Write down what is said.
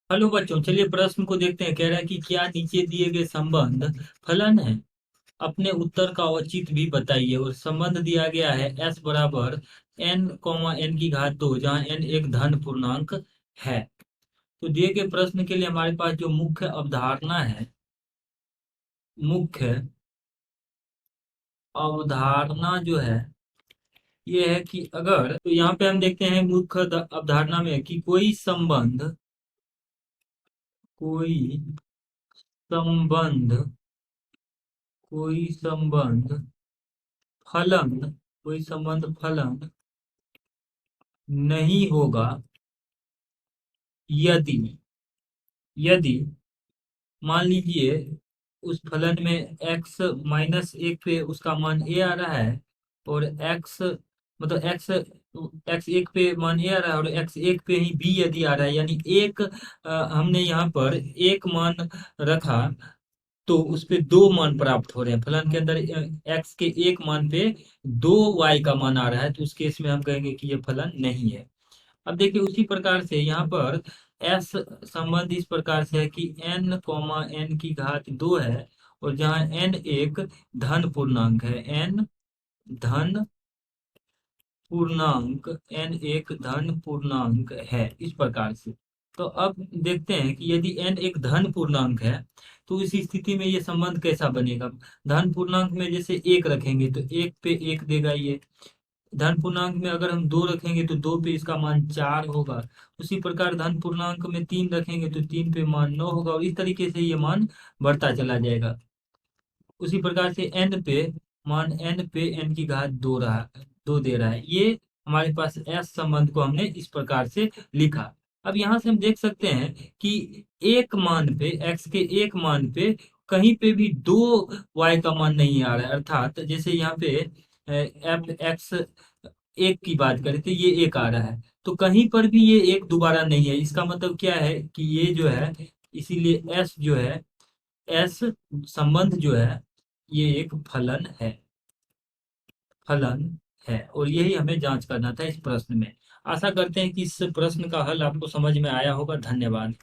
Hello बच्चों, चलिए प्रश्न को देखते हैं। कह रहा है कि क्या नीचे दिए गए संबंध फलन है। अपने उत्तर का औचित्य भी बताइए। और संबंध दिया गया है एस बराबर एन कॉमा एन की घात दो, जहाँ एन एक धन पूर्णांक है। तो दिए गए प्रश्न के लिए हमारे पास जो मुख्य अवधारणा है, मुख्य अवधारणा जो है ये है कि अगर, तो यहाँ पे हम देखते हैं मुख्य अवधारणा में कि कोई संबंध कोई संबंध फलन कोई संबंध फलन नहीं होगा यदि यदि मान लीजिए उस फलन में x -1 पे उसका मान a आ रहा है, और x मतलब x 1 पे मान a आ रहा है, और x 1 पे ही b यदि आ रहा है, यानी एक हमने यहाँ पर एक मान रखा, तो उस पे दो मान प्राप्त हो रहे हैं। फलन के अंदर x के एक मान पे दो y का मान आ रहा है, तो उस केस में हम कहेंगे कि ये फलन नहीं है। अब देखिए उसी प्रकार से यहाँ पर एस संबंध इस प्रकार से है कि n कॉमा एन की घात दो है, और जहाँ n एक धन पूर्णांक है, धन पूर्णांक n एक धन पूर्णांक है, इस प्रकार से। तो अब देखते हैं कि यदि n एक धन पूर्णांक है तो इस स्थिति में ये संबंध कैसा बनेगा। धन पूर्णांक में जैसे एक रखेंगे तो एक पे एक देगा ये। धन पूर्णांक में अगर हम दो रखेंगे तो दो पे इसका मान चार होगा। उसी प्रकार धन पूर्णांक में तीन रखेंगे तो तीन पे मान नौ होगा, और इस तरीके से ये मान बढ़ता चला जाएगा। उसी प्रकार से एन पे एन की घात दो दे रहा है। ये हमारे पास एस संबंध को हमने इस प्रकार से लिखा। अब यहाँ से हम देख सकते हैं कि एक मान पे, एक्स के एक मान पे कहीं पे भी दो वाई का मान नहीं आ रहा है। अर्थात जैसे यहाँ पे एफ एक्स एक की बात करें तो ये एक आ रहा है, तो कहीं पर भी ये एक दोबारा नहीं है। इसका मतलब क्या है कि ये जो है, इसीलिए एस जो है, एस संबंध जो है ये एक फलन है, और यही हमें जांच करना था इस प्रश्न में। आशा करते हैं कि इस प्रश्न का हल आपको समझ में आया होगा। धन्यवाद।